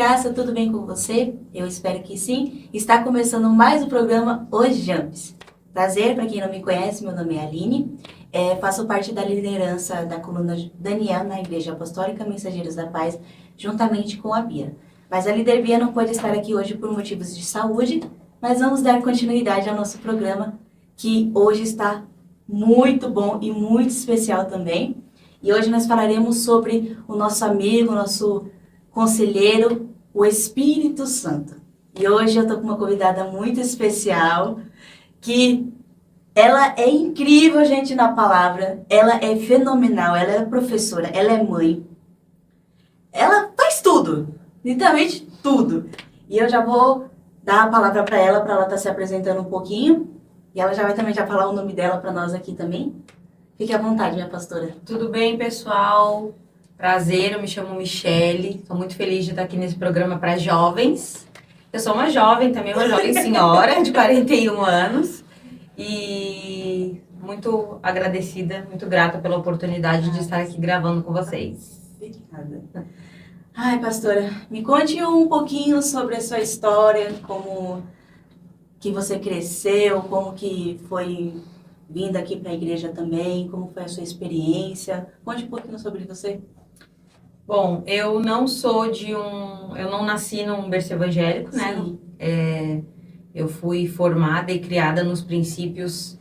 graça, tudo bem com você? Eu espero que sim. Está começando mais o programa Os Jumps. Prazer, para quem não me conhece, meu nome é Aline. Faço parte da liderança da coluna Daniel na Igreja Apostólica Mensageiros da Paz, juntamente com a Bia. Mas a líder Bia não pode estar aqui hoje por motivos de saúde, mas vamos dar continuidade ao nosso programa, que hoje está muito bom e muito especial também. E hoje nós falaremos sobre o nosso amigo, nosso conselheiro, o Espírito Santo. E hoje eu estou com uma convidada muito especial, que ela é incrível, gente, na palavra. Ela é fenomenal, ela é professora, ela é mãe. Ela faz tudo, literalmente tudo. E eu já vou dar a palavra para ela estar se apresentando um pouquinho. E ela já vai também já falar o nome dela para nós aqui também. Fique à vontade, minha pastora. Tudo bem, pessoal? Prazer, eu me chamo Michele. Estou muito feliz de estar aqui nesse programa para jovens. Eu sou uma jovem também, uma jovem senhora de 41 anos. E muito agradecida, muito grata pela oportunidade de estar aqui gravando com vocês. Obrigada. Ai, pastora, me conte um pouquinho sobre a sua história, como que você cresceu, como que foi vindo aqui para a igreja também, como foi a sua experiência. Conte um pouquinho sobre você. Bom, eu não nasci num berço evangélico, né? Sim. Eu fui formada e criada nos princípios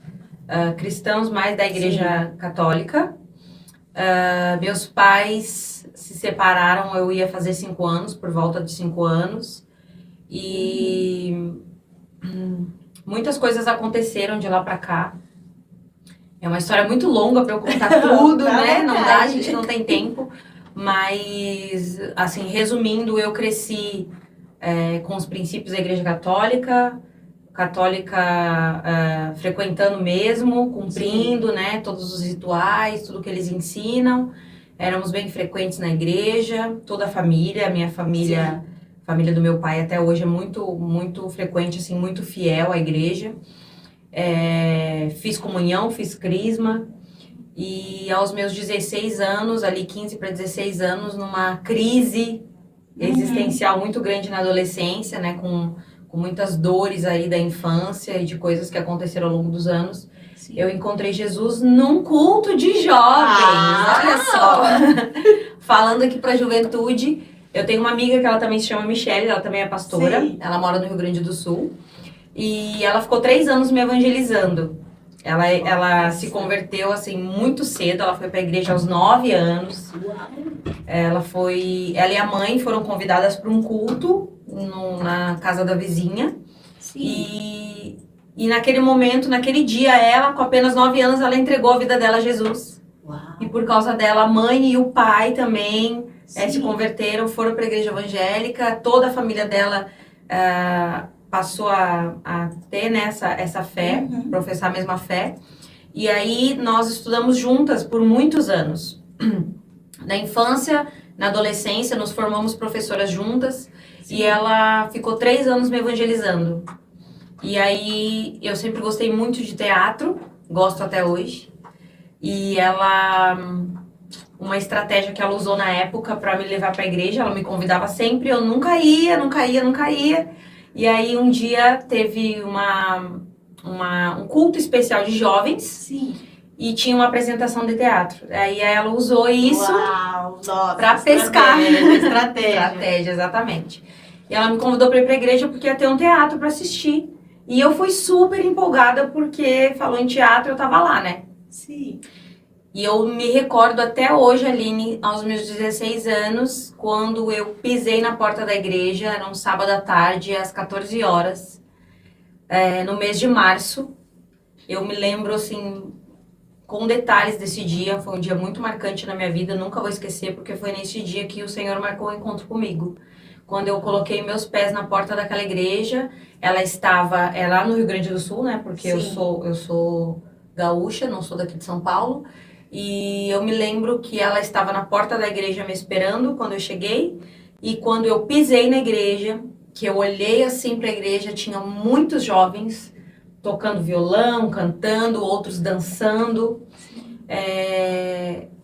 cristãos, mais da igreja católica. Meus pais se separaram, eu ia fazer 5 anos, por volta de 5 anos. E muitas coisas aconteceram de lá pra cá. É uma história muito longa para eu contar tudo, né? Não dá, a gente não tem tempo. Mas, assim, resumindo, eu cresci com os princípios da Igreja Católica, frequentando mesmo, cumprindo, né, todos os rituais, tudo que eles ensinam. Éramos bem frequentes na igreja, toda a família, a minha família, a família do meu pai até hoje é muito frequente, assim, muito fiel à igreja. Fiz comunhão, fiz crisma. E aos meus 16 anos, ali 15 para 16 anos, numa crise existencial muito grande na adolescência, né, com muitas dores aí da infância e de coisas que aconteceram ao longo dos anos, sim, eu encontrei Jesus num culto de jovens, olha só. Falando aqui para a juventude, eu tenho uma amiga que ela também se chama Michele, ela também é pastora, sim, ela mora no Rio Grande do Sul, e ela ficou 3 anos me evangelizando. Ela se converteu, assim, muito cedo. Ela foi para a igreja aos 9 anos. Ela e a mãe foram convidadas para um culto na casa da vizinha. Sim. E naquele momento, naquele dia, ela, com apenas 9 anos, ela entregou a vida dela a Jesus. Uau. E por causa dela, a mãe e o pai também se converteram, foram para a igreja evangélica. Toda a família dela passou a ter, né, essa fé, professar a mesma fé. E aí nós estudamos juntas por muitos anos. Na infância, na adolescência, nos formamos professoras juntas. Sim. E ela ficou 3 anos me evangelizando. E aí eu sempre gostei muito de teatro, gosto até hoje. E uma estratégia que ela usou na época para me levar para a igreja, ela me convidava sempre, eu nunca ia. E aí um dia teve um culto especial de jovens. Sim. E tinha uma apresentação de teatro. Aí ela usou isso para pescar. Estratégia, exatamente. E ela me convidou para ir para a igreja porque ia ter um teatro para assistir. E eu fui super empolgada porque falou em teatro, eu tava lá, né? Sim. E eu me recordo até hoje, Aline, aos meus 16 anos, quando eu pisei na porta da igreja, era um sábado à tarde, às 14 horas, no mês de março. Eu me lembro, assim, com detalhes desse dia, foi um dia muito marcante na minha vida, nunca vou esquecer, porque foi nesse dia que o Senhor marcou o encontro comigo. Quando eu coloquei meus pés na porta daquela igreja, ela estava lá no Rio Grande do Sul, né, porque eu sou gaúcha, não sou daqui de São Paulo. E eu me lembro que ela estava na porta da igreja me esperando quando eu cheguei. E quando eu pisei na igreja, que eu olhei assim para a igreja, tinha muitos jovens tocando violão, cantando, outros dançando.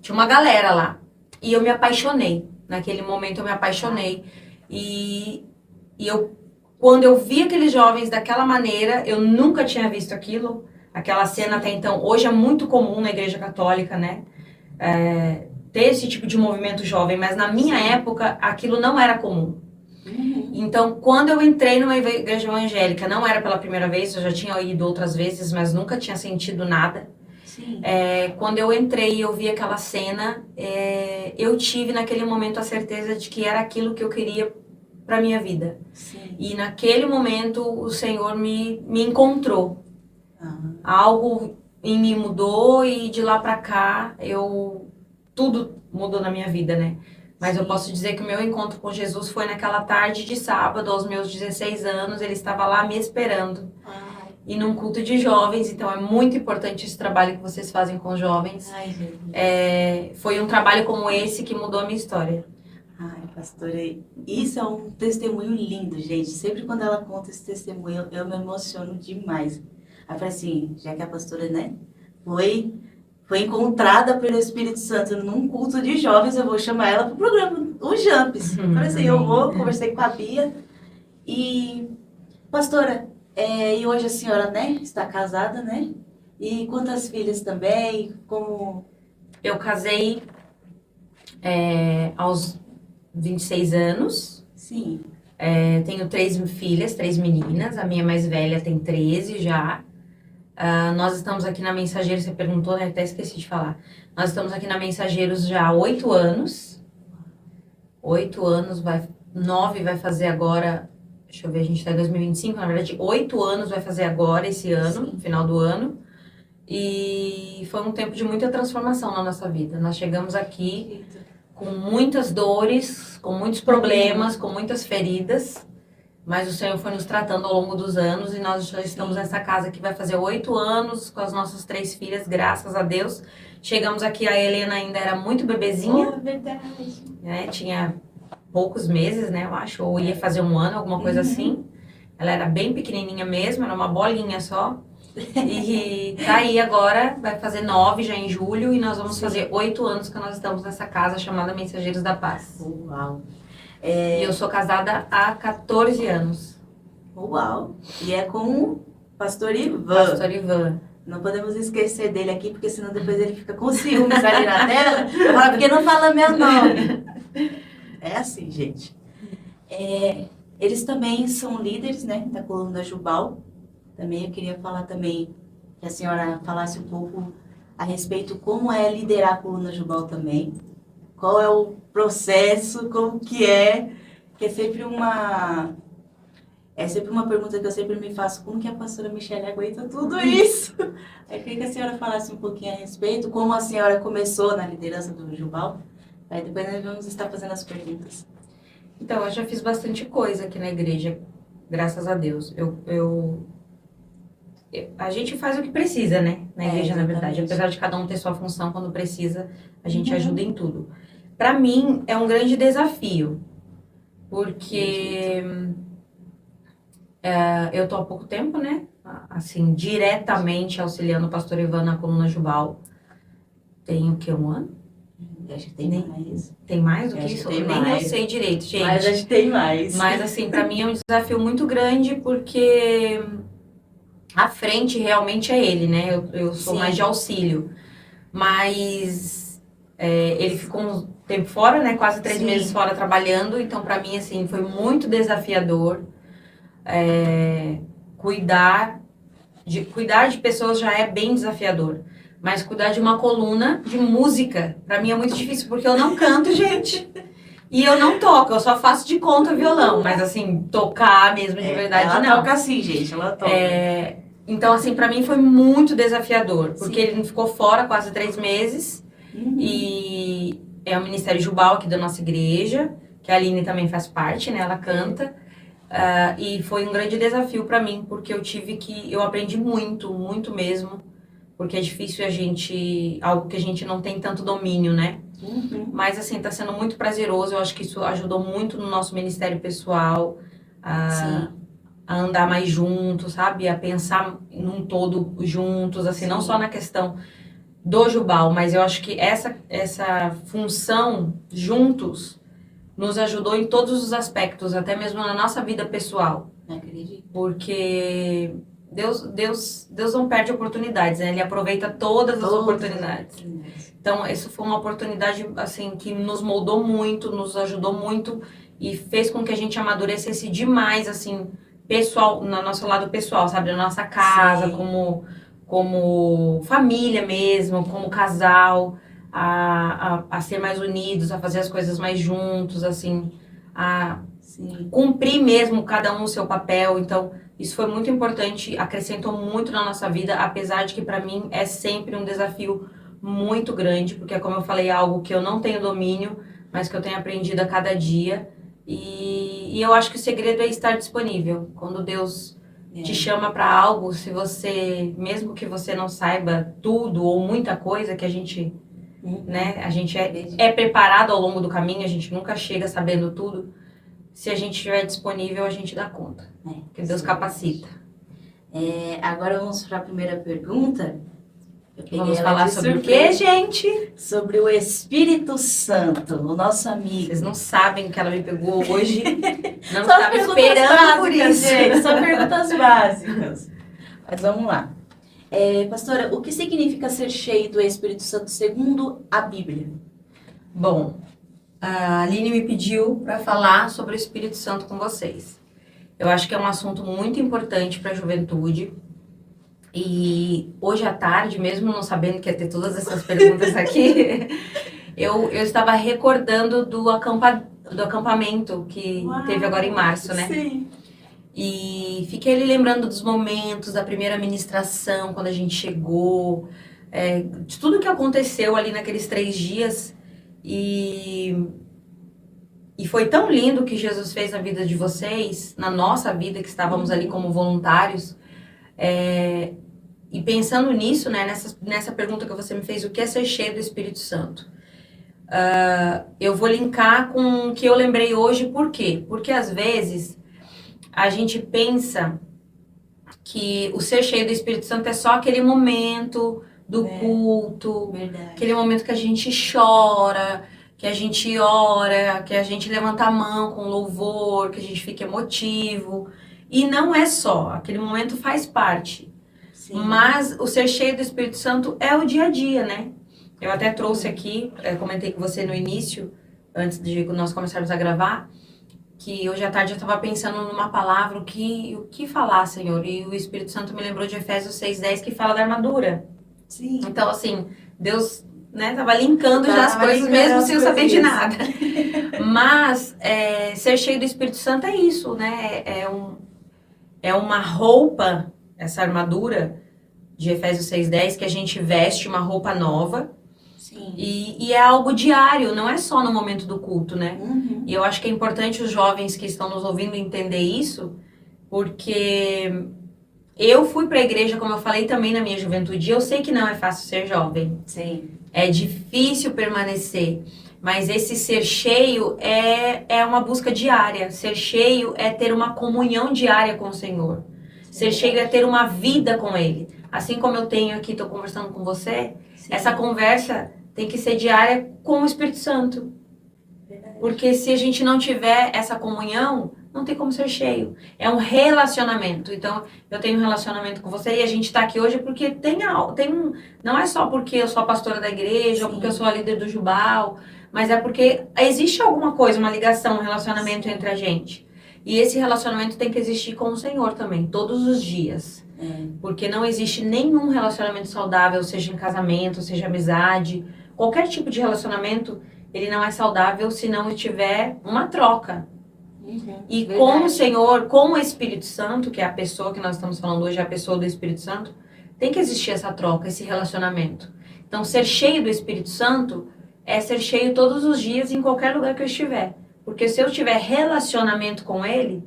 Tinha uma galera lá. E eu me apaixonei. Naquele momento eu me apaixonei. E eu, quando eu vi aqueles jovens daquela maneira, eu nunca tinha visto aquilo, aquela cena até então. Hoje é muito comum na Igreja Católica, né? Ter esse tipo de movimento jovem, mas na minha época aquilo não era comum. Então, quando eu entrei numa igreja evangélica, não era pela primeira vez, eu já tinha ido outras vezes, mas nunca tinha sentido nada. Quando eu entrei e eu vi aquela cena, eu tive naquele momento a certeza de que era aquilo que eu queria para minha vida. Sim. E naquele momento o Senhor me encontrou. Algo em mim mudou e de lá para cá tudo mudou na minha vida, né? Mas eu posso dizer que o meu encontro com Jesus foi naquela tarde de sábado, aos meus 16 anos, ele estava lá me esperando. E num culto de jovens, então é muito importante esse trabalho que vocês fazem com jovens. Foi um trabalho como esse que mudou a minha história. Ai, pastora, isso é um testemunho lindo, gente. Sempre quando ela conta esse testemunho, eu me emociono demais. Aí eu falei assim, já que a pastora, né, foi encontrada pelo Espírito Santo num culto de jovens, eu vou chamar ela para o programa, o Jumps. Falei assim, eu vou, conversei com a Bia. E, pastora, e hoje a senhora, né, está casada, né? E quantas filhas também? Como... Eu casei aos 26 anos. Sim. Tenho 3 filhas, 3 meninas. A minha mais velha tem 13 já. Nós estamos aqui na Mensageiros, você perguntou, né? Até esqueci de falar. Nós estamos aqui na Mensageiros já há 8 anos. 8 anos, 9 vai fazer agora, deixa eu ver, a gente está em 2025, na verdade 8 anos vai fazer agora, esse ano, no final do ano. E foi um tempo de muita transformação na nossa vida. Nós chegamos aqui com muitas dores, com muitos problemas, com muitas feridas. Mas o Senhor foi nos tratando ao longo dos anos e nós já estamos nessa casa que vai fazer 8 anos com as nossas 3 filhas, graças a Deus. Chegamos aqui, a Helena ainda era muito bebezinha. Verdade. Né? Tinha poucos meses, né, eu acho, ou ia fazer 1 ano, alguma coisa assim. Ela era bem pequenininha mesmo, era uma bolinha só. E tá aí agora, vai fazer 9 já em julho e nós vamos fazer 8 anos que nós estamos nessa casa chamada Mensageiros da Paz. Uau! E eu sou casada há 14 anos. Uau! E é com o pastor Ivan. Pastor Ivan. Não podemos esquecer dele aqui, porque senão depois ele fica com ciúmes ali na tela. Fala, porque não fala meu nome. É assim, gente. Eles também são líderes, né, da coluna Jubal. Também eu queria falar também, que a senhora falasse um pouco a respeito como é liderar a coluna Jubal também. Qual é o processo, como que é sempre uma pergunta que eu sempre me faço, como que a pastora Michele aguenta tudo isso? Aí queria que a senhora falasse um pouquinho a respeito, como a senhora começou na liderança do Jubal, aí depois nós vamos estar fazendo as perguntas. Então, eu já fiz bastante coisa aqui na igreja, graças a Deus. A gente faz o que precisa, né, na igreja, na verdade. Apesar de cada um ter sua função, quando precisa, a gente ajuda em tudo. Para mim, é um grande desafio, porque eu tô há pouco tempo, né, assim, diretamente auxiliando o pastor Ivan na coluna Jubal. Tem o quê, 1 ano? Acho que tem mais. Tem mais do que isso? Nem eu sei direito, gente. Mas acho que tem mais. Mas, assim, para mim é um desafio muito grande, porque a frente realmente é ele, né? Eu sou mais de auxílio. Mas ele ficou um tempo fora, né? Quase 3 meses fora trabalhando. Então, para mim, assim, foi muito desafiador. Cuidar de pessoas já é bem desafiador. Mas cuidar de uma coluna de música, para mim é muito difícil, porque eu não canto, gente. E eu não toco, eu só faço de conta violão. Mas, assim, tocar mesmo de verdade, ela não. Ela toca assim, gente, ela toca. Então, assim, pra mim foi muito desafiador, porque ele ficou fora quase 3 meses. E é o Ministério Jubal aqui da nossa igreja, que a Aline também faz parte, né? Ela canta. E foi um grande desafio pra mim, porque eu aprendi muito, muito mesmo. Porque é difícil algo que a gente não tem tanto domínio, né? Mas, assim, tá sendo muito prazeroso. Eu acho que isso ajudou muito no nosso ministério pessoal. A andar mais juntos, sabe? A pensar num todo juntos, assim, não só na questão do Jubal, mas eu acho que essa função juntos nos ajudou em todos os aspectos, até mesmo na nossa vida pessoal. Não acredito. Porque Deus não perde oportunidades, né? Ele aproveita todas as oportunidades. Então, isso foi uma oportunidade, assim, que nos moldou muito, nos ajudou muito e fez com que a gente amadurecesse demais, assim, pessoal, no nosso lado pessoal, sabe? Na nossa casa, como família mesmo, como casal, a ser mais unidos, a fazer as coisas mais juntos, assim, a cumprir mesmo cada um o seu papel. Então, isso foi muito importante, acrescentou muito na nossa vida, apesar de que para mim é sempre um desafio muito grande, porque como eu falei, é algo que eu não tenho domínio, mas que eu tenho aprendido a cada dia. E eu acho que o segredo é estar disponível. Quando Deus te chama para algo, se você, mesmo que você não saiba tudo ou muita coisa, que a gente, né, a gente é preparado ao longo do caminho, a gente nunca chega sabendo tudo. Se a gente estiver disponível, a gente dá conta. Porque Deus capacita. Agora vamos para a primeira pergunta. Vamos falar sobre o quê, gente? Sobre o Espírito Santo, o nosso amigo. Vocês não sabem que ela me pegou hoje. Não Só estava esperando por isso. Gente, só perguntas básicas. Mas vamos lá. Pastora, o que significa ser cheio do Espírito Santo segundo a Bíblia? Bom, a Aline me pediu para falar sobre o Espírito Santo com vocês. Eu acho que é um assunto muito importante para a juventude. E hoje à tarde, mesmo não sabendo que ia ter todas essas perguntas aqui, eu estava recordando do acampamento que teve agora em março, né? Sim. E fiquei ali lembrando dos momentos, da primeira ministração, quando a gente chegou, de tudo que aconteceu ali naqueles 3 dias. E foi tão lindo o que Jesus fez na vida de vocês, na nossa vida, que estávamos ali como voluntários. E pensando nisso, né, nessa pergunta que você me fez, o que é ser cheio do Espírito Santo? Eu vou linkar com o que eu lembrei hoje, por quê? Porque às vezes a gente pensa que o ser cheio do Espírito Santo é só aquele momento do culto, aquele momento que a gente chora, que a gente ora, que a gente levanta a mão com louvor, que a gente fica emotivo. E não é só, aquele momento faz parte. Sim. Mas o ser cheio do Espírito Santo é o dia a dia, né? Eu até trouxe aqui, comentei com você no início, antes de nós começarmos a gravar, que hoje à tarde eu estava pensando numa palavra, o que falar, Senhor? E o Espírito Santo me lembrou de Efésios 6:10, que fala da armadura. Sim. Então, assim, Deus, né, tava linkando já as coisas, mesmo sem eu saber de nada. Mas, ser cheio do Espírito Santo é isso, né? É uma roupa, essa armadura de Efésios 6:10, que a gente veste uma roupa nova. Sim. E é algo diário, não é só no momento do culto, né? Uhum. E eu acho que é importante os jovens que estão nos ouvindo entender isso, porque eu fui para a igreja, como eu falei também na minha juventude, e eu sei que não é fácil ser jovem. Sim. É difícil permanecer, mas esse ser cheio é uma busca diária. Ser cheio é ter uma comunhão diária com o Senhor. Ser cheio é ter uma vida com Ele. Assim como eu tenho aqui, estou conversando com você, essa conversa tem que ser diária com o Espírito Santo. Verdade. Porque se a gente não tiver essa comunhão, não tem como ser cheio. É um relacionamento. Então, eu tenho um relacionamento com você e a gente está aqui hoje porque não é só porque eu sou a pastora da igreja, ou porque eu sou a líder do Jubal, mas é porque existe alguma coisa, uma ligação, um relacionamento entre a gente. E esse relacionamento tem que existir com o Senhor também, todos os dias. Porque não existe nenhum relacionamento saudável, seja em casamento, seja amizade, qualquer tipo de relacionamento, ele não é saudável se não tiver uma troca. E Verdade. com o Senhor, com o Espírito Santo, que é a pessoa que nós estamos falando hoje, é a pessoa do Espírito Santo, tem que existir essa troca, esse relacionamento. Então, ser cheio do Espírito Santo é ser cheio todos os dias em qualquer lugar que eu estiver. Porque se eu tiver relacionamento com Ele,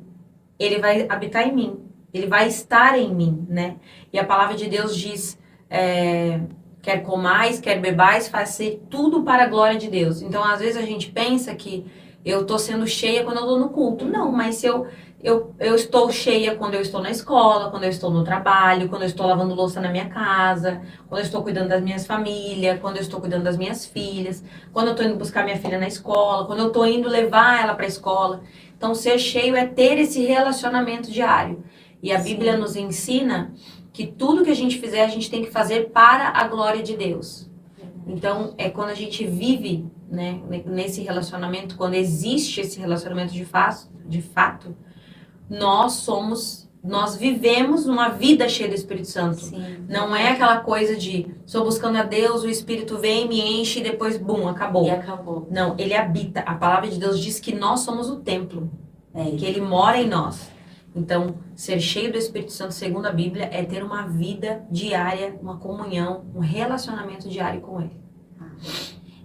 Ele vai habitar em mim. Ele vai estar em mim, né? E a palavra de Deus diz, quer comais, quer bebais, fazer tudo para a glória de Deus. Então, às vezes a gente pensa que eu tô sendo cheia quando eu tô no culto. Não, mas se eu estou cheia quando eu estou na escola, quando eu estou no trabalho, quando eu estou lavando louça na minha casa, quando eu estou cuidando das minhas famílias, quando eu estou cuidando das minhas filhas, quando eu estou indo buscar minha filha na escola, quando eu estou indo levar ela para a escola. Então, ser cheio é ter esse relacionamento diário. E a Bíblia nos ensina que tudo que a gente fizer, a gente tem que fazer para a glória de Deus. Então, é quando a gente vive, né, nesse relacionamento, quando existe esse relacionamento de fato, nós vivemos uma vida cheia do Espírito Santo. Sim. Não é aquela coisa de, estou buscando a Deus, o Espírito vem, me enche e depois, bum, acabou. E acabou. Não, ele habita. A palavra de Deus diz que nós somos o templo, que ele mora em nós. Então, ser cheio do Espírito Santo, segundo a Bíblia, é ter uma vida diária, uma comunhão, um relacionamento diário com ele.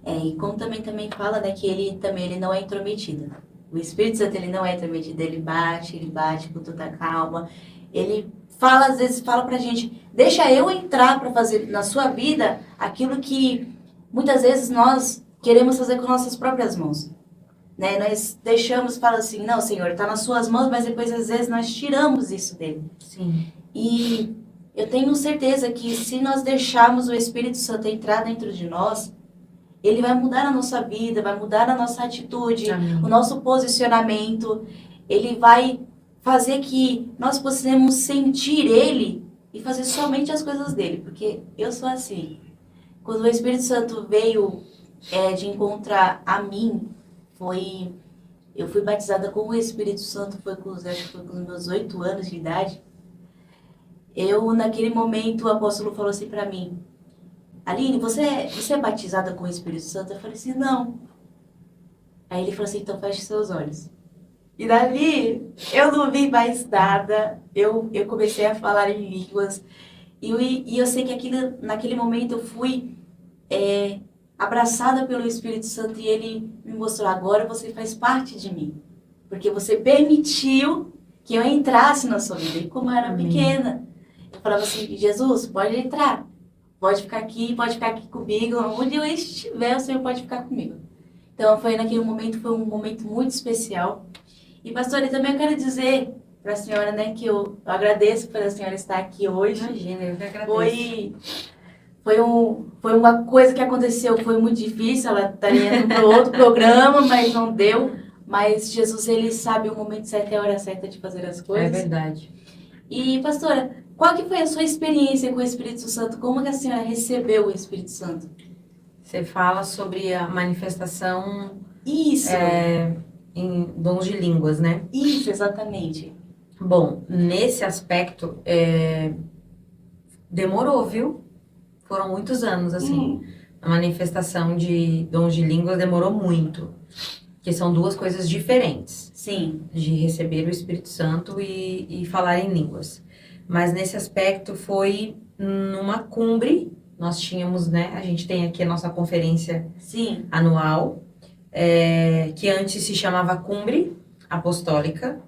E como também fala, né, que ele não é intrometido. O Espírito Santo, ele não é intrometido, ele bate com toda calma. Ele fala, às vezes, fala pra gente, deixa eu entrar para fazer na sua vida aquilo que muitas vezes nós queremos fazer com nossas próprias mãos. Né? Nós deixamos, fala assim, não, Senhor, está nas suas mãos, mas depois, às vezes, nós tiramos isso dele. Sim. E eu tenho certeza que se nós deixarmos o Espírito Santo entrar dentro de nós, ele vai mudar a nossa vida, vai mudar a nossa atitude, Amém. O nosso posicionamento. Ele vai fazer que nós possamos sentir ele e fazer somente as coisas dele. Porque eu sou assim. Quando o Espírito Santo veio de encontrar a mim, eu fui batizada com o Espírito Santo, acho que foi com os meus 8 anos de idade. Naquele momento, o apóstolo falou assim para mim, Aline, você é batizada com o Espírito Santo? Eu falei assim, não. Aí ele falou assim, então feche seus olhos. E dali, eu não vi mais nada, eu comecei a falar em línguas, e eu sei que naquele momento eu fui abraçada pelo Espírito Santo, e ele me mostrou, agora você faz parte de mim, porque você permitiu que eu entrasse na sua vida. E como eu era pequena, eu falava assim, Jesus, pode entrar. Pode ficar aqui comigo. Onde eu estiver, o Senhor pode ficar comigo. Então, foi um momento muito especial. E, pastora, também eu quero dizer para a senhora, né, que eu agradeço por a senhora estar aqui hoje. Imagina, eu que agradeço. Foi uma coisa que aconteceu, foi muito difícil. Ela estaria indo para outro programa, mas não deu. Mas Jesus, ele sabe o momento certo e a hora certa de fazer as coisas. É verdade. E, pastora, qual que foi a sua experiência com o Espírito Santo? Como que a senhora recebeu o Espírito Santo? Você fala sobre a manifestação... Isso! Em dons de línguas, né? Isso, exatamente. Bom, nesse aspecto, demorou, viu? Foram muitos anos, assim. A manifestação de dons de línguas demorou muito. Porque são duas coisas diferentes. Sim. De receber o Espírito Santo e falar em línguas. Mas nesse aspecto foi numa cumbre, nós tínhamos, né, a gente tem aqui a nossa conferência anual, que antes se chamava Cumbre Apostólica,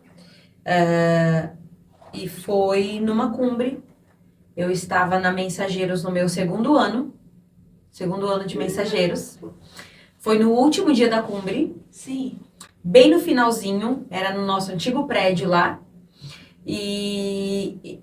e foi numa cumbre, eu estava na Mensageiros no meu segundo ano de Mensageiros, foi no último dia da cumbre, bem no finalzinho, era no nosso antigo prédio lá, e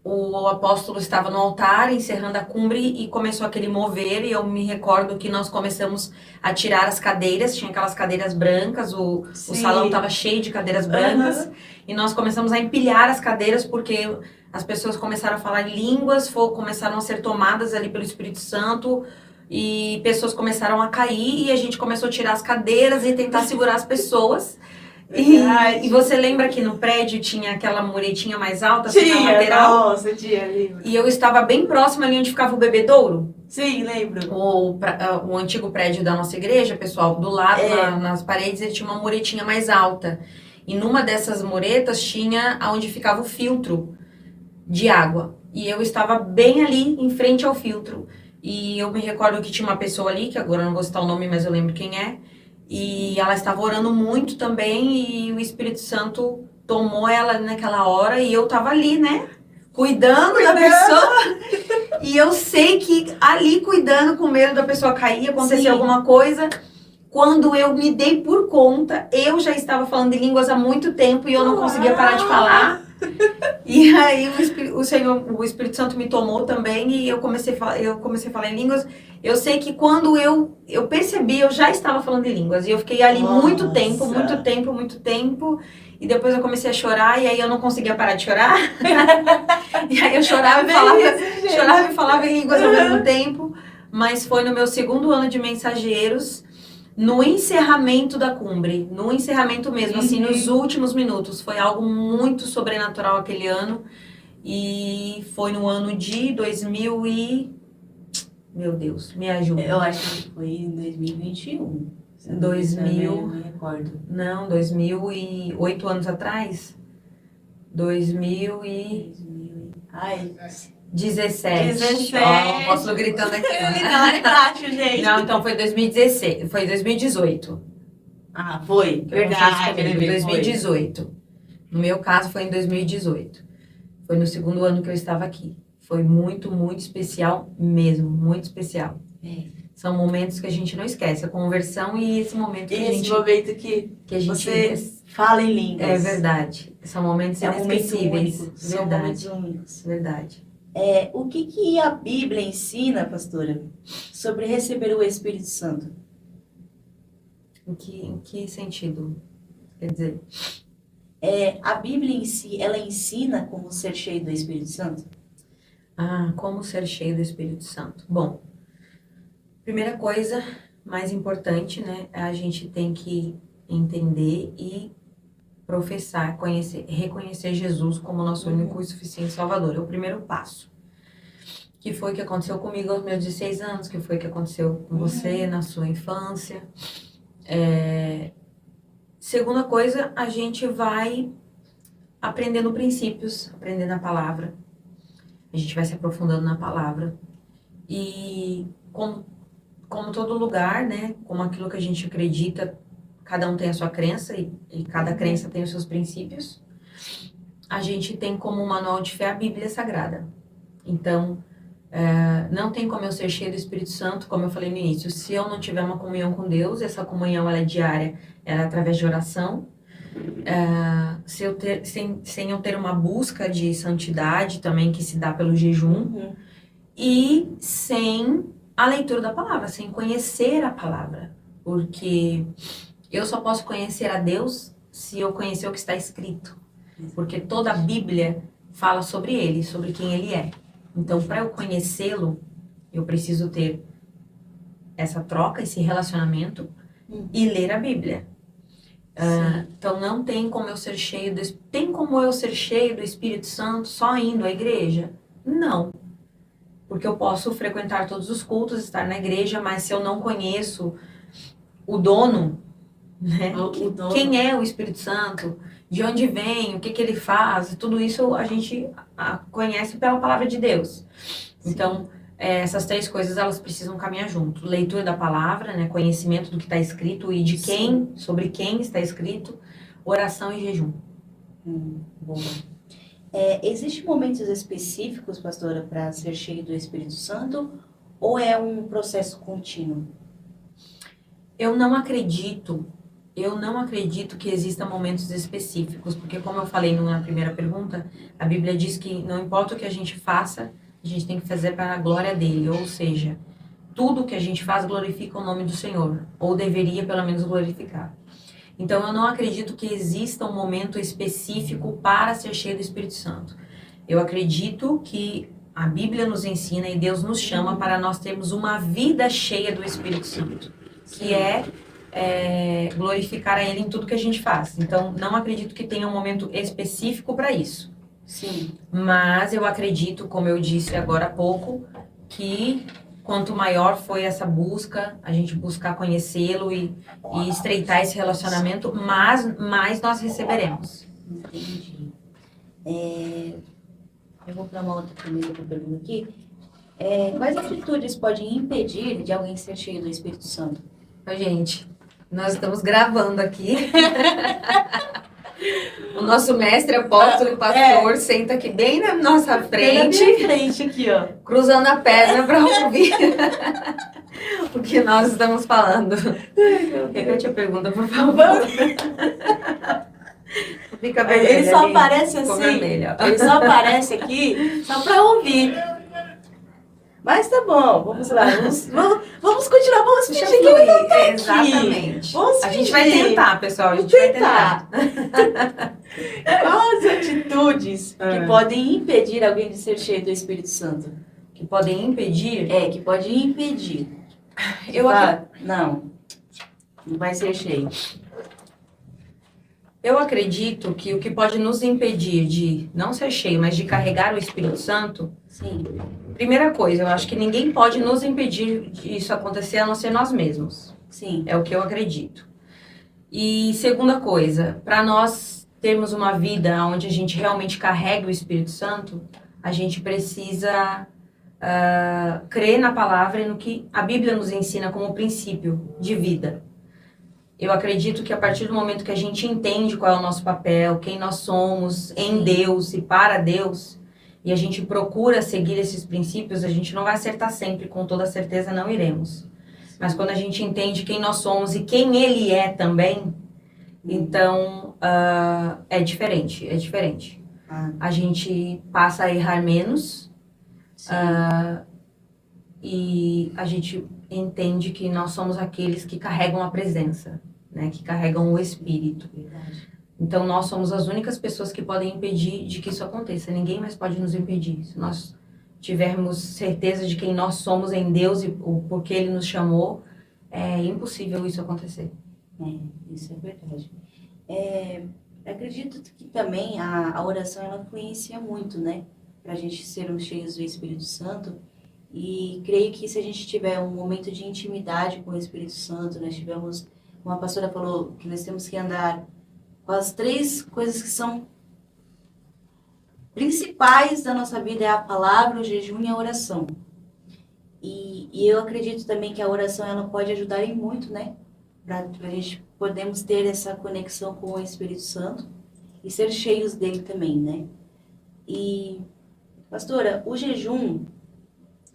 o apóstolo estava no altar, encerrando a cumbre, e começou aquele mover, e eu me recordo que nós começamos a tirar as cadeiras, tinha aquelas cadeiras brancas, o salão estava cheio de cadeiras brancas, e nós começamos a empilhar as cadeiras, porque as pessoas começaram a falar em línguas, começaram a ser tomadas ali pelo Espírito Santo, e pessoas começaram a cair, e a gente começou a tirar as cadeiras e tentar segurar as pessoas. E você lembra que no prédio tinha aquela muretinha mais alta, assim, na lateral? Nossa, lembro. E eu estava bem próxima ali onde ficava o bebedouro. Sim, lembro. O antigo prédio da nossa igreja, pessoal, do lado, nas paredes, ele tinha uma muretinha mais alta. E numa dessas muretas tinha onde ficava o filtro de água. E eu estava bem ali, em frente ao filtro. E eu me recordo que tinha uma pessoa ali, que agora eu não vou citar o nome, mas eu lembro quem é. E ela estava orando muito também, e o Espírito Santo tomou ela naquela hora, e eu estava ali, né, cuidando da pessoa. E eu sei que ali cuidando, com medo da pessoa cair, acontecer alguma coisa, Quando eu me dei por conta, eu já estava falando em línguas há muito tempo e eu não conseguia parar de falar. E aí o Espírito Santo me tomou também e eu comecei a falar em línguas. Eu sei que quando eu percebi, eu já estava falando em línguas. E eu fiquei ali muito tempo. E depois eu comecei a chorar e aí eu não conseguia parar de chorar. E aí eu chorava e falava em línguas ao mesmo tempo. Mas foi no meu segundo ano de mensageiros, no encerramento da cumbre, no encerramento mesmo, assim, nos últimos minutos. Foi algo muito sobrenatural aquele ano. E foi no ano de 2000 e... Meu Deus, me ajuda. Eu acho que foi em 2021. 2000... Não me recordo. Não, 2008 anos atrás. 2000 e... Ai... 17. Ó, posso gritando aqui. Não é prático, gente. Não, então foi 2016. Foi 2018. Ah, foi. Verdade. 2018. No meu caso, foi em 2018. Foi no segundo ano que eu estava aqui. Foi muito, muito especial mesmo. Muito especial. São momentos que a gente não esquece. A conversão e esse momento que a gente... Esse momento que a gente você fala em línguas. É verdade. São momentos inesquecíveis. Verdade. São momentos únicos. Verdade. O que a Bíblia ensina, pastora, sobre receber o Espírito Santo? Em que sentido? Quer dizer... A Bíblia em si, ela ensina como ser cheio do Espírito Santo? Ah, como ser cheio do Espírito Santo. Bom, primeira coisa, mais importante, né? A gente tem que entender e professar, reconhecer Jesus como nosso único e suficiente Salvador. É o primeiro passo. Que foi o que aconteceu comigo aos meus 16 anos, que foi o que aconteceu com você na sua infância. Segunda coisa, a gente vai aprendendo princípios, aprendendo a palavra. A gente vai se aprofundando na palavra. E como todo lugar, né? Como aquilo que a gente acredita, cada um tem a sua crença e cada crença tem os seus princípios. A gente tem como manual de fé a Bíblia Sagrada. Então, não tem como eu ser cheio do Espírito Santo, como eu falei no início. Se eu não tiver uma comunhão com Deus, essa comunhão ela é diária, ela é através de oração. Sem eu ter uma busca de santidade também, que se dá pelo jejum. E sem a leitura da palavra, sem conhecer a palavra. Porque eu só posso conhecer a Deus se eu conhecer o que está escrito. Porque toda a Bíblia fala sobre Ele, sobre quem Ele é. Então, para eu conhecê-lo, eu preciso ter essa troca, esse relacionamento e ler a Bíblia. Então, não tem como eu ser cheio do... Tem como eu ser cheio do Espírito Santo só indo à igreja? Não. Porque eu posso frequentar todos os cultos, estar na igreja, mas se eu não conheço o dono, né? Quem é o Espírito Santo? De onde vem? O que ele faz? Tudo isso a gente conhece pela palavra de Deus. Sim. Então, essas três coisas, elas precisam caminhar junto. Leitura da palavra, né? Conhecimento do que está escrito e de quem, sobre quem está escrito, oração e jejum. Boa. Existem momentos específicos, pastora, para ser cheio do Espírito Santo? Ou é um processo contínuo? Eu não acredito que existam momentos específicos, porque como eu falei na primeira pergunta, a Bíblia diz que não importa o que a gente faça, a gente tem que fazer para a glória dele, ou seja, tudo que a gente faz glorifica o nome do Senhor, ou deveria pelo menos glorificar. Então eu não acredito que exista um momento específico para ser cheio do Espírito Santo. Eu acredito que a Bíblia nos ensina e Deus nos chama para nós termos uma vida cheia do Espírito Santo, que é glorificar a Ele em tudo que a gente faz. Então, não acredito que tenha um momento específico para isso. Sim. Mas eu acredito, como eu disse agora há pouco, que quanto maior foi essa busca, a gente buscar conhecê-lo e estreitar esse relacionamento, mais nós receberemos. Entendi. Eu vou para uma outra pergunta aqui. Quais atitudes podem impedir de alguém ser cheio do Espírito Santo? Gente, nós estamos gravando aqui. O nosso mestre, apóstolo e pastor senta aqui bem na nossa frente. Bem na minha frente aqui, ó. Cruzando a perna para ouvir o que nós estamos falando. Repete a pergunta, por favor. Fica vermelho. Ele só ali. aparece Ficou assim. vermelho, ó. Ele só aparece aqui só para ouvir. Mas tá bom, vamos lá. Vamos continuar, vamos Deixa fingir que ele não tá aqui. Exatamente. Vamos A gente vai fingir. tentar, pessoal. A Vamos gente vai tentar. Quais atitudes que podem impedir alguém de ser cheio do Espírito Santo? Que podem impedir? Que pode impedir. Não vai ser cheio. Eu acredito que o que pode nos impedir de não ser cheio, mas de carregar o Espírito Santo, Sim. primeira coisa, eu acho que ninguém pode nos impedir disso acontecer a não ser nós mesmos. Sim. É o que eu acredito. E segunda coisa, para nós termos uma vida onde a gente realmente carrega o Espírito Santo, a gente precisa crer na palavra e no que a Bíblia nos ensina como princípio de vida. Eu acredito que a partir do momento que a gente entende qual é o nosso papel, quem nós somos em Deus e para Deus, e a gente procura seguir esses princípios, a gente não vai acertar sempre, com toda certeza não iremos. Mas quando a gente entende quem nós somos e quem Ele é também, então é diferente. A gente passa a errar menos e a gente entende que nós somos aqueles que carregam a presença, né? Que carregam o Espírito. Verdade. Então nós somos as únicas pessoas que podem impedir de que isso aconteça. Ninguém mais pode nos impedir. Se nós tivermos certeza de quem nós somos em Deus e o porquê Ele nos chamou, é impossível isso acontecer. Isso é verdade. Acredito que também a oração ela influencia muito, né? Para a gente sermos cheios do Espírito Santo. E creio que se a gente tiver um momento de intimidade com o Espírito Santo, nós tivemos, como a pastora falou, que nós temos que andar com as 3 coisas que são principais da nossa vida, é a palavra, o jejum e a oração. E eu acredito também que a oração ela pode ajudar em muito, né? Para a gente podermos ter essa conexão com o Espírito Santo e ser cheios dele também, né? E, pastora, o jejum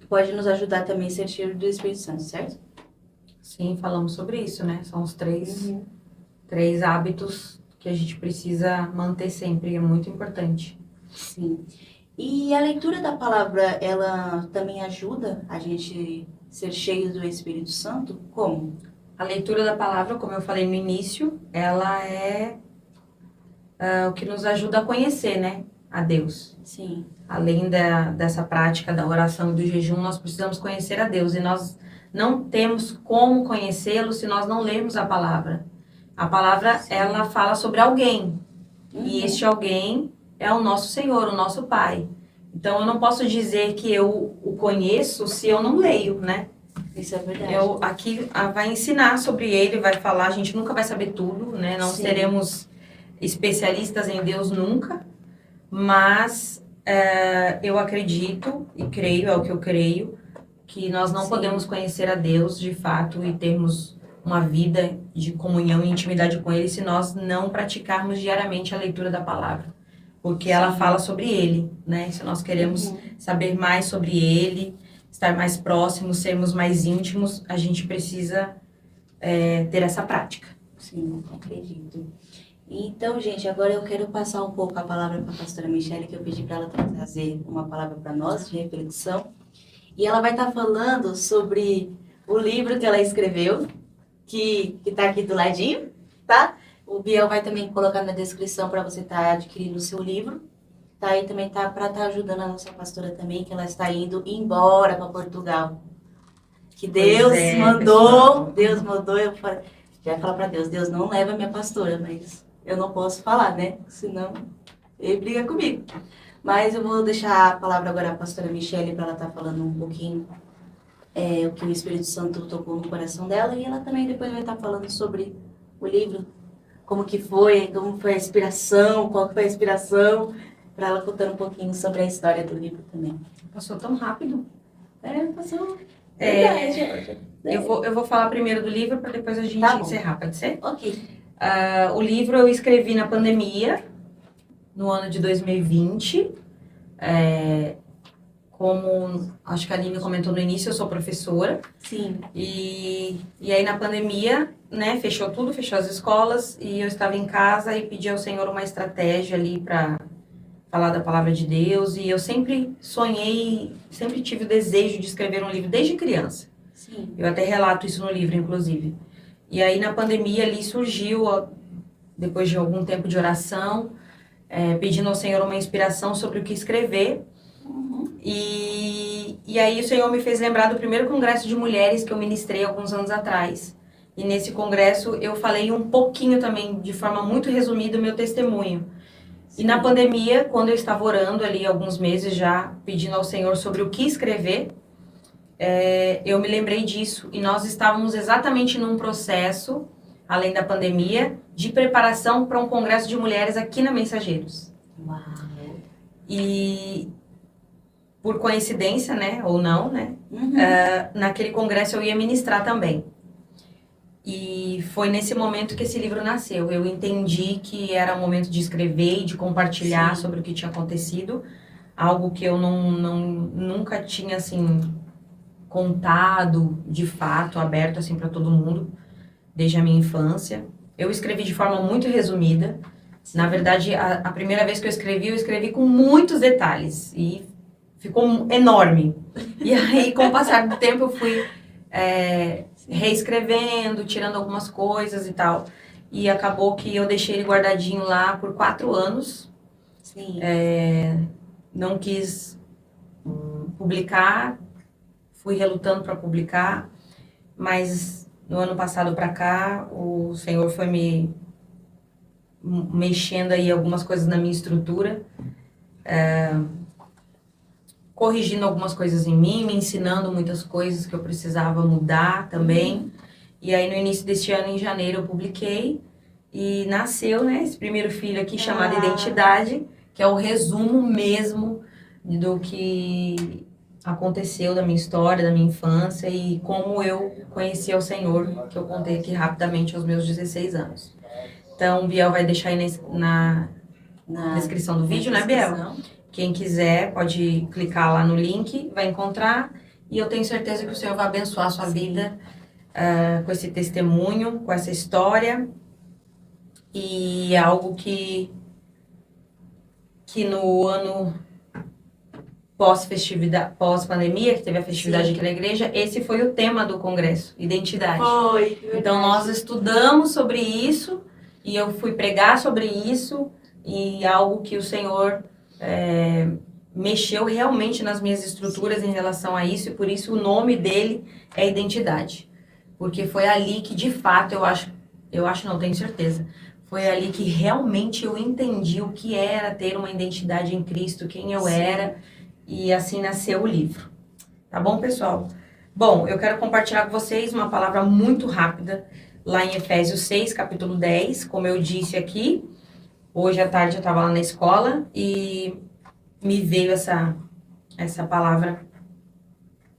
pode nos ajudar também a ser cheio do Espírito Santo, certo? Sim, falamos sobre isso, né? São os 3 hábitos que a gente precisa manter sempre, é muito importante. Sim. E a leitura da palavra, ela também ajuda a gente ser cheio do Espírito Santo? Como? A leitura da palavra, como eu falei no início, ela é o que nos ajuda a conhecer, né? A Deus. Sim. Além dessa prática da oração e do jejum, nós precisamos conhecer a Deus. E nós não temos como conhecê-lo se nós não lermos a palavra. A palavra, ela fala sobre alguém. E este alguém é o nosso Senhor, o nosso Pai. Então, eu não posso dizer que eu o conheço se eu não leio, né? Isso é verdade. Aqui vai ensinar sobre ele, vai falar, a gente nunca vai saber tudo, né? Não seremos especialistas em Deus nunca, mas eu acredito e creio, é o que eu creio, que nós não podemos conhecer a Deus de fato e termos uma vida de comunhão e intimidade com Ele se nós não praticarmos diariamente a leitura da palavra. Porque ela fala sobre Ele, né? Se nós queremos saber mais sobre Ele, estar mais próximos, sermos mais íntimos, a gente precisa ter essa prática. Sim, acredito. Então, gente, agora eu quero passar um pouco a palavra para a pastora Michele, que eu pedi para ela trazer uma palavra para nós, de reflexão. E ela vai estar falando sobre o livro que ela escreveu, que está aqui do ladinho, tá? O Biel vai também colocar na descrição para você estar adquirindo o seu livro. Tá? E também tá para estar ajudando a nossa pastora também, que ela está indo embora para Portugal. Que Deus mandou, Deus mandou, eu já falo para Deus, Deus não leva minha pastora, mas eu não posso falar, né? Senão ele briga comigo. Mas eu vou deixar a palavra agora à pastora Michele para ela estar falando um pouquinho o que o Espírito Santo tocou no coração dela, e ela também depois vai estar falando sobre o livro, como foi a inspiração, qual que foi a inspiração, para ela contando um pouquinho sobre a história do livro também. Passou tão rápido. Passou. Eu vou falar primeiro do livro para depois a gente encerrar, pode ser? Ok. O livro eu escrevi na pandemia, no ano de 2020. como acho que a Aline comentou no início, eu sou professora. Sim. E aí na pandemia, né, fechou tudo, fechou as escolas, e eu estava em casa e pedi ao Senhor uma estratégia ali para falar da palavra de Deus. E eu sempre sonhei, sempre tive o desejo de escrever um livro desde criança. Sim. Eu até relato isso no livro, inclusive. E aí na pandemia ali surgiu, depois de algum tempo de oração, pedindo ao Senhor uma inspiração sobre o que escrever. E aí o Senhor me fez lembrar do primeiro congresso de mulheres que eu ministrei alguns anos atrás. E nesse congresso eu falei um pouquinho também, de forma muito resumida, o meu testemunho. E na pandemia, quando eu estava orando ali alguns meses já, pedindo ao Senhor sobre o que escrever, eu me lembrei disso. E nós estávamos exatamente num processo, além da pandemia, de preparação para um congresso de mulheres aqui na Mensageiros. Uau. E por coincidência, né, ou não, né, naquele congresso eu ia ministrar também. E foi nesse momento que esse livro nasceu. Eu entendi que era o momento de escrever e de compartilhar sobre o que tinha acontecido, algo que eu nunca tinha, assim, contado de fato, aberto, assim, para todo mundo, desde a minha infância. Eu escrevi de forma muito resumida. Na verdade, a primeira vez que eu escrevi com muitos detalhes. E ficou enorme. E aí, com o passar do tempo, eu fui reescrevendo, tirando algumas coisas e tal. E acabou que eu deixei ele guardadinho lá por 4 anos. Sim. Não quis publicar, fui relutando para publicar, mas no ano passado para cá, o Senhor foi me mexendo aí algumas coisas na minha estrutura, corrigindo algumas coisas em mim, me ensinando muitas coisas que eu precisava mudar também. E aí no início deste ano, em janeiro, eu publiquei e nasceu, né, esse primeiro filho aqui chamado Identidade, que é o resumo mesmo do que aconteceu da minha história, da minha infância e como eu conheci o Senhor, que eu contei aqui rapidamente aos meus 16 anos. Então, o Biel vai deixar aí na descrição do vídeo, né, Biel? Quem quiser pode clicar lá no link, vai encontrar. E eu tenho certeza que o Senhor vai abençoar a sua vida com esse testemunho, com essa história. E é algo que no ano pós-pandemia, que teve a festividade aqui na igreja, esse foi o tema do congresso, identidade. Foi. Então, nós estudamos sobre isso e eu fui pregar sobre isso e algo que o Senhor mexeu realmente nas minhas estruturas em relação a isso, e por isso o nome dele é Identidade. Porque foi ali que, de fato, eu acho não, tenho certeza, foi ali que realmente eu entendi o que era ter uma identidade em Cristo, quem eu era, e assim nasceu o livro. Tá bom, pessoal? Bom, eu quero compartilhar com vocês uma palavra muito rápida, lá em Efésios 6, capítulo 10, como eu disse aqui. Hoje à tarde eu estava lá na escola e me veio essa palavra.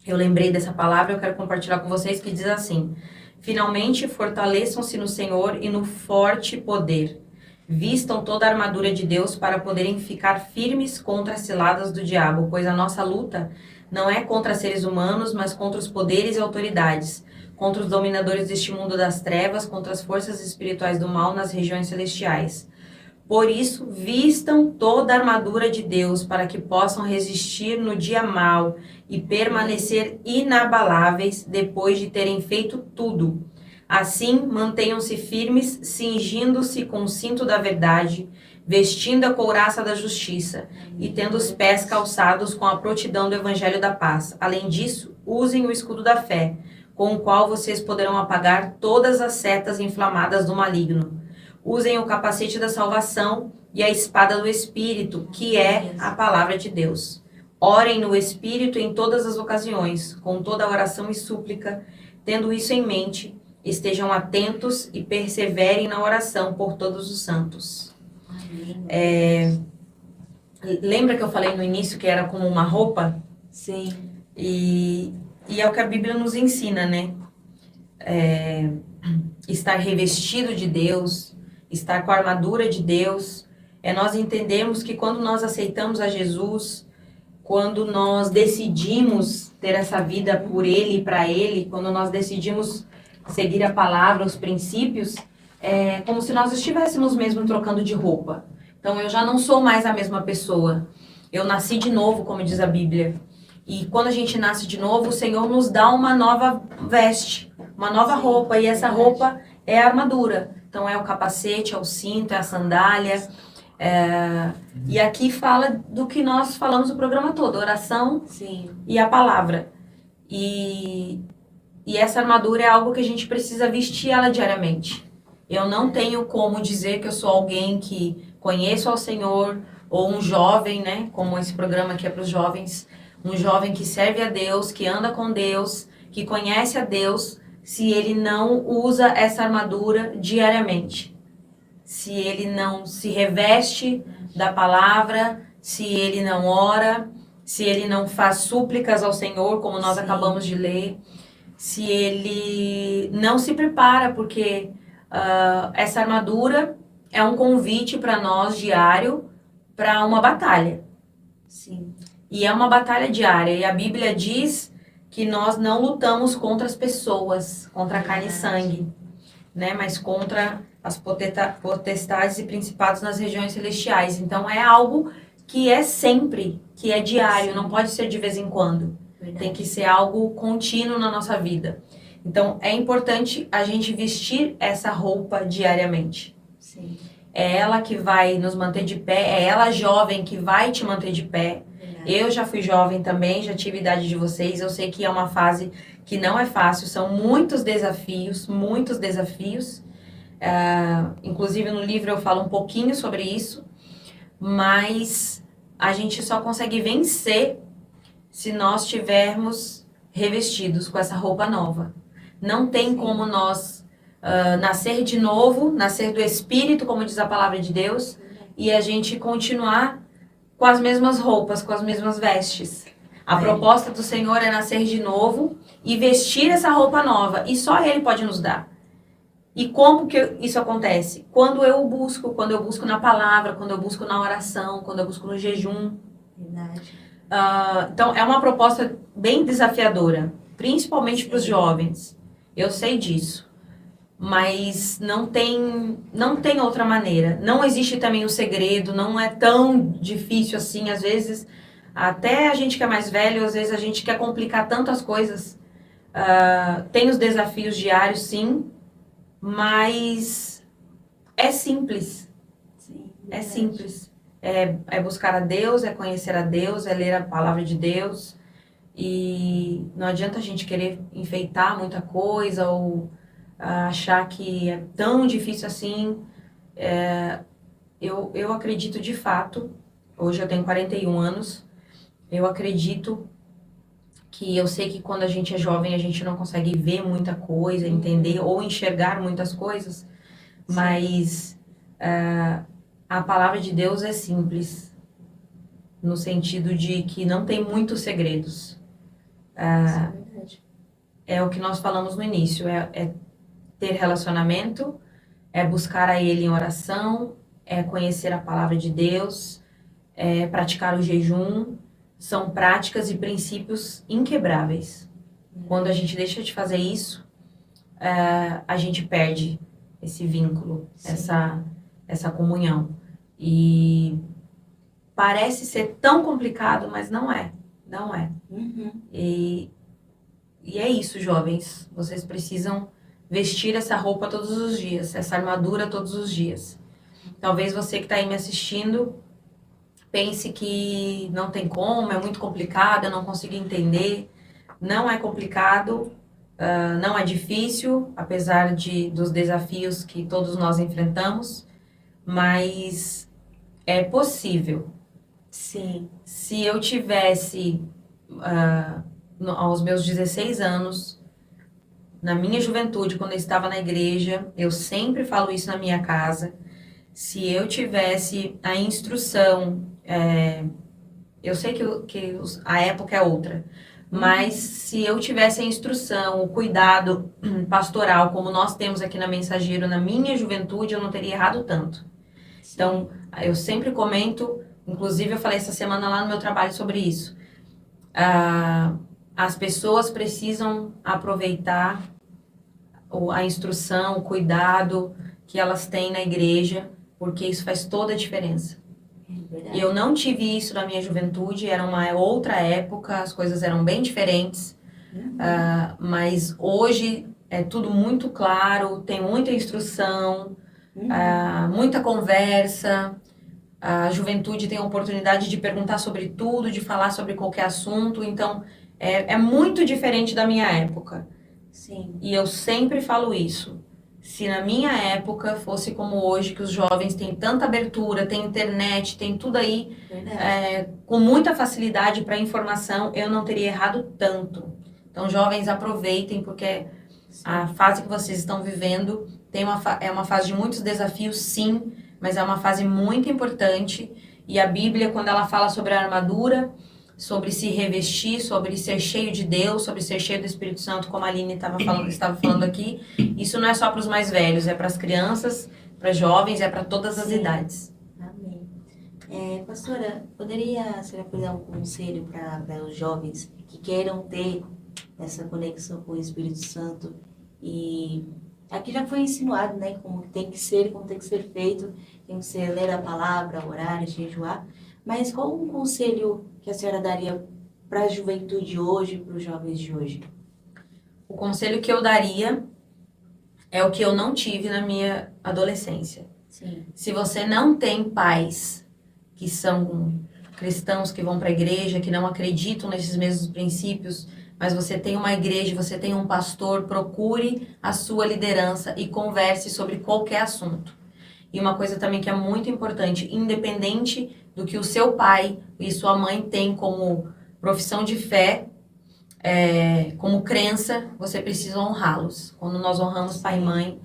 Eu lembrei dessa palavra, eu quero compartilhar com vocês, que diz assim: finalmente fortaleçam-se no Senhor e no forte poder. Vistam toda a armadura de Deus para poderem ficar firmes contra as ciladas do diabo, pois a nossa luta não é contra seres humanos, mas contra os poderes e autoridades, contra os dominadores deste mundo das trevas, contra as forças espirituais do mal nas regiões celestiais. Por isso, vistam toda a armadura de Deus para que possam resistir no dia mau e permanecer inabaláveis depois de terem feito tudo. Assim, mantenham-se firmes, cingindo-se com o cinto da verdade, vestindo a couraça da justiça e tendo os pés calçados com a prontidão do evangelho da paz. Além disso, usem o escudo da fé, com o qual vocês poderão apagar todas as setas inflamadas do maligno. Usem o capacete da salvação e a espada do Espírito, que é a palavra de Deus. Orem no Espírito em todas as ocasiões, com toda oração e súplica. Tendo isso em mente, estejam atentos e perseverem na oração por todos os santos. Lembra que eu falei no início que era como uma roupa? Sim. E é o que a Bíblia nos ensina, né? Estar revestido de Deus, estar com a armadura de Deus, nós entendermos que quando nós aceitamos a Jesus, quando nós decidimos ter essa vida por Ele e para Ele, quando nós decidimos seguir a palavra, os princípios, é como se nós estivéssemos mesmo trocando de roupa. Então, eu já não sou mais a mesma pessoa. Eu nasci de novo, como diz a Bíblia. E quando a gente nasce de novo, o Senhor nos dá uma nova veste, uma nova roupa. E essa roupa é a armadura. Então, é o capacete, é o cinto, é a sandália. E aqui fala do que nós falamos o programa todo, oração e a palavra. E essa armadura é algo que a gente precisa vestir ela diariamente. Eu não tenho como dizer que eu sou alguém que conheço ao Senhor, ou um jovem, né, como esse programa aqui é para os jovens, um jovem que serve a Deus, que anda com Deus, que conhece a Deus, se ele não usa essa armadura diariamente. Se ele não se reveste da palavra, se ele não ora, se ele não faz súplicas ao Senhor, como nós acabamos de ler, se ele não se prepara, porque essa armadura é um convite para nós diário para uma batalha. Sim. E é uma batalha diária. E a Bíblia diz que nós não lutamos contra as pessoas, contra a carne e sangue, né? Mas contra as potestades e principados nas regiões celestiais. Então é algo que é sempre, que é diário, não pode ser de vez em quando. Verdade. Tem que ser algo contínuo na nossa vida. Então é importante a gente vestir essa roupa diariamente. Sim. É ela que vai nos manter de pé, é ela jovem que vai te manter de pé. Verdade. Eu já fui jovem também, já tive a idade de vocês, eu sei que é uma fase que não é fácil, são muitos desafios, muitos desafios. Inclusive no livro eu falo um pouquinho sobre isso, mas a gente só consegue vencer se nós tivermos revestidos com essa roupa nova. Não tem como nós nascer de novo, nascer do Espírito, como diz a palavra de Deus, e a gente continuar com as mesmas roupas, com as mesmas vestes. A proposta do Senhor é nascer de novo e vestir essa roupa nova, e só Ele pode nos dar. E como que isso acontece? Quando eu busco na palavra, quando eu busco na oração, quando eu busco no jejum. Verdade. Então, é uma proposta bem desafiadora, principalmente para os jovens. Eu sei disso. Mas não tem outra maneira. Não existe também o segredo, não é tão difícil assim. Às vezes, até a gente que é mais velho, às vezes a gente quer complicar tantas coisas. Tem os desafios diários, sim, mas é simples. Sim, É verdade. simples. É buscar a Deus, é conhecer a Deus, é ler a palavra de Deus. E não adianta a gente querer enfeitar muita coisa ou achar que é tão difícil assim. Eu acredito de fato, hoje eu tenho 41 anos, eu acredito que eu sei que quando a gente é jovem a gente não consegue ver muita coisa, entender ou enxergar muitas coisas, mas a palavra de Deus é simples, no sentido de que não tem muitos segredos. Isso é verdade. É o que nós falamos no início, é ter relacionamento, é buscar a Ele em oração, é conhecer a palavra de Deus, é praticar o jejum. São práticas e princípios inquebráveis. Quando a gente deixa de fazer isso, a gente perde esse vínculo, essa comunhão. E parece ser tão complicado, mas não é. Não é. Uhum. E é isso, jovens. Vocês precisam vestir essa roupa todos os dias, essa armadura todos os dias. Talvez você que está aí me assistindo pense que não tem como, é muito complicado, eu não consigo entender. Não é complicado, não é difícil, apesar dos desafios que todos nós enfrentamos, mas é possível. Sim. Se eu tivesse, aos meus 16 anos, na minha juventude, quando eu estava na igreja, eu sempre falo isso na minha casa, se eu tivesse a instrução, eu sei que a época é outra, mas se eu tivesse a instrução, o cuidado pastoral, como nós temos aqui na Mensageiro, na minha juventude, eu não teria errado tanto. Então, eu sempre comento Inclusive, eu falei essa semana lá no meu trabalho sobre isso. As pessoas precisam aproveitar a instrução, o cuidado que elas têm na igreja, porque isso faz toda a diferença. Verdade. Eu não tive isso na minha juventude, era uma outra época, as coisas eram bem diferentes, mas hoje é tudo muito claro, tem muita instrução, muita conversa, a juventude tem a oportunidade de perguntar sobre tudo, de falar sobre qualquer assunto, então é muito diferente da minha época. Sim. E eu sempre falo isso. Se na minha época fosse como hoje, que os jovens têm tanta abertura, tem internet, tem tudo aí, com muita facilidade para informação, eu não teria errado tanto. Então, jovens, aproveitem, porque a fase que vocês estão vivendo é uma fase de muitos desafios, sim, mas é uma fase muito importante. E a Bíblia, quando ela fala sobre a armadura, sobre se revestir, sobre ser cheio de Deus, sobre ser cheio do Espírito Santo, como a Aline estava falando aqui, isso não é só para os mais velhos, é para as crianças, para jovens, é para todas as idades. Amém. Pastora, poderia a senhora dar um conselho para os jovens que queiram ter essa conexão com o Espírito Santo? E aqui já foi insinuado, né, como tem que ser, como tem que ser feito, tem que ser ler a palavra, orar, jejuar. Mas qual um conselho que a senhora daria para a juventude hoje, para os jovens de hoje? O conselho que eu daria é o que eu não tive na minha adolescência. Sim. Se você não tem pais que são cristãos, que vão para a igreja, que não acreditam nesses mesmos princípios, mas você tem uma igreja, você tem um pastor, procure a sua liderança e converse sobre qualquer assunto. E uma coisa também que é muito importante, independente do que o seu pai e sua mãe têm como profissão de fé, como crença, você precisa honrá-los. Quando nós honramos pai e mãe,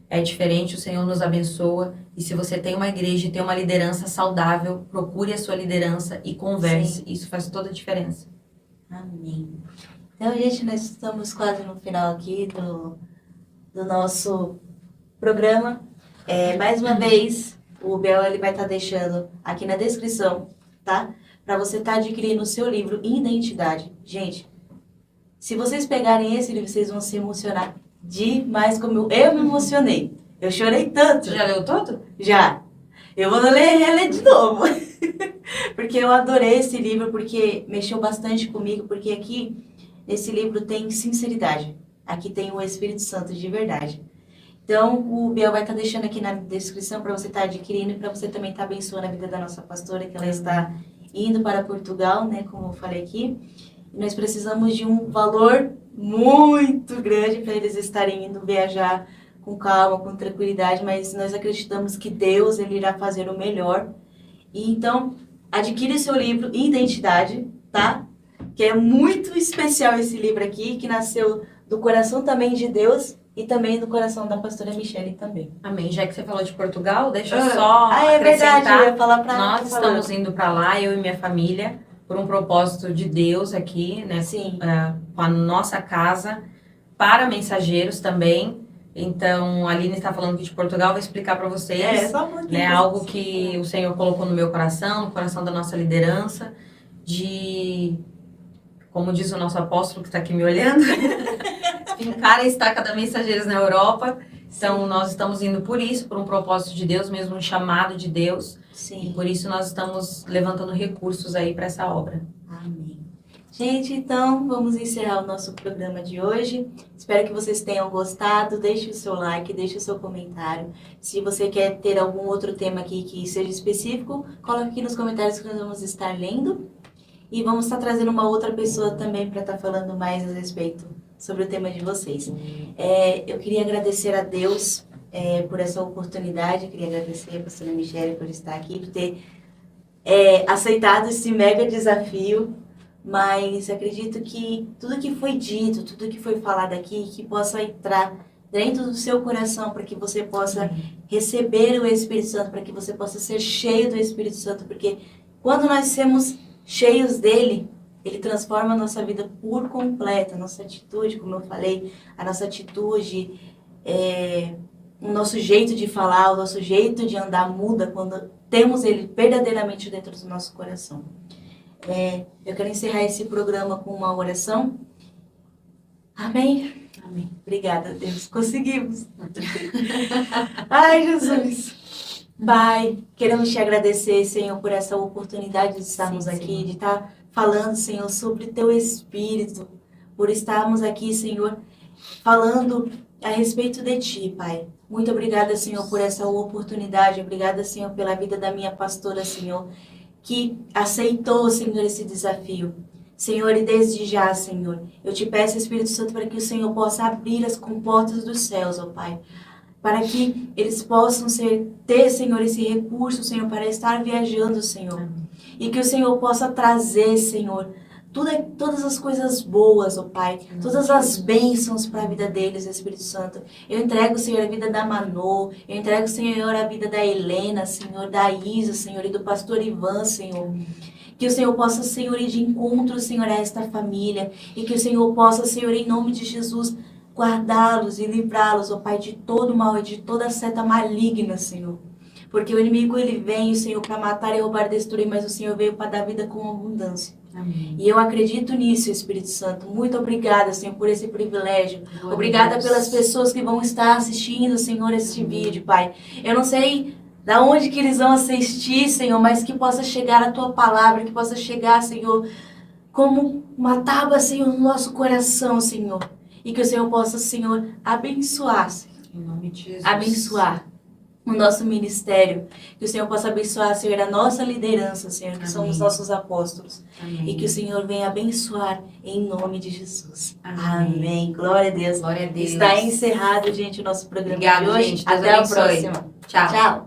é diferente, o Senhor nos abençoa. E se você tem uma igreja e tem uma liderança saudável, procure a sua liderança e converse. Sim. Isso faz toda a diferença. Amém. Então, gente, nós estamos quase no final aqui do nosso programa. Mais uma vez, o Bel ele vai estar deixando aqui na descrição, tá? Para você estar adquirindo o seu livro Identidade. Gente, se vocês pegarem esse livro, vocês vão se emocionar demais, como eu me emocionei. Eu chorei tanto. Você já leu todo? Já. Eu vou reler de novo. Porque eu adorei esse livro, porque mexeu bastante comigo, porque aqui, nesse livro, tem sinceridade. Aqui tem o Espírito Santo de verdade. Então, o Biel vai estar deixando aqui na descrição para você estar adquirindo e para você também estar abençoando a vida da nossa pastora, que ela está indo para Portugal, né, como eu falei aqui. E nós precisamos de um valor muito grande para eles estarem indo viajar com calma, com tranquilidade, mas nós acreditamos que Deus ele irá fazer o melhor. E então, adquire seu livro Identidade, tá? Que é muito especial esse livro aqui, que nasceu do coração também de Deus e também do coração da pastora Michele também. Amém. Já que você falou de Portugal, deixa eu só é acrescentar. Verdade, eu ia falar pra nós estamos indo para lá, eu e minha família, por um propósito de Deus aqui, né? Sim. Com a nossa casa, para mensageiros também. Então, a Aline está falando aqui de Portugal, vou explicar para vocês. Só um pouquinho. Né, algo que o Senhor colocou no meu coração, no coração da nossa liderança, como diz o nosso apóstolo que está aqui me olhando, fincar a estaca da Mensageiros na Europa. Então, Sim. Nós estamos indo por isso, por um propósito de Deus, mesmo um chamado de Deus. Sim. E por isso nós estamos levantando recursos aí para essa obra. Amém. Gente, então, vamos encerrar o nosso programa de hoje. Espero que vocês tenham gostado. Deixe o seu like, deixe o seu comentário. Se você quer ter algum outro tema aqui que seja específico, coloque aqui nos comentários que nós vamos estar lendo. E vamos estar trazendo uma outra pessoa também para estar falando mais a respeito sobre o tema de vocês. Eu queria agradecer a Deus por essa oportunidade. Eu queria agradecer a pastora Michele por estar aqui, por ter aceitado esse mega desafio. Mas acredito que tudo que foi dito, tudo que foi falado aqui, que possa entrar dentro do seu coração, para que você possa receber o Espírito Santo, para que você possa ser cheio do Espírito Santo, porque quando nós somos cheios dele, ele transforma a nossa vida por completo, a nossa atitude, como eu falei, a nossa atitude, o nosso jeito de falar, o nosso jeito de andar muda quando temos Ele verdadeiramente dentro do nosso coração. Eu quero encerrar esse programa com uma oração. Amém? Amém. Obrigada, Deus. Conseguimos. Ai, Jesus. Pai, queremos te agradecer, Senhor, por essa oportunidade de estarmos Sim, aqui, Senhor. de estar falando, Senhor, sobre Teu Espírito, por estarmos aqui, Senhor, falando a respeito de Ti, Pai. Muito obrigada, Senhor, por essa oportunidade. Obrigada, Senhor, pela vida da minha pastora, Senhor, que aceitou, Senhor, esse desafio. Senhor, e desde já, Senhor, eu te peço, Espírito Santo, para que o Senhor possa abrir as comportas dos céus, ó Pai, para que eles possam ter, Senhor, esse recurso, Senhor, para estar viajando, Senhor. Amém. E que o Senhor possa trazer, Senhor, todas as coisas boas, ó Pai, todas as bênçãos para a vida deles, Espírito Santo. Eu entrego, Senhor, a vida da Manô, eu entrego, Senhor, a vida da Helena, Senhor, da Isa, Senhor, e do pastor Ivan, Senhor. Que o Senhor possa, Senhor, ir de encontro, Senhor, a esta família. E que o Senhor possa, Senhor, em nome de Jesus, guardá-los e livrá-los, ó Pai, de todo mal e de toda seta maligna, Senhor. Porque o inimigo, ele vem, Senhor, para matar e roubar e destruir, mas o Senhor veio para dar vida com abundância. Amém. E eu acredito nisso, Espírito Santo. Muito obrigada, Senhor, por esse privilégio. Glória Obrigada a Deus. pelas pessoas que vão estar assistindo, Senhor, este vídeo, Pai. Eu não sei da onde que eles vão assistir, Senhor, mas que possa chegar a Tua palavra, que possa chegar, Senhor, como uma tábua, Senhor, no nosso coração, Senhor. E que o Senhor possa, Senhor, abençoar, Senhor. Em nome de Jesus. Abençoar o nosso ministério. Que o Senhor possa abençoar, Senhor, a nossa liderança, Senhor, que Amém. são os nossos apóstolos. Amém. E que o Senhor venha abençoar em nome de Jesus. Amém. Amém. Glória a Deus. Glória a Deus. Está encerrado, gente, o nosso programa Obrigado, de hoje. gente. Deus Até a abençoe. próxima. Tchau. Tchau.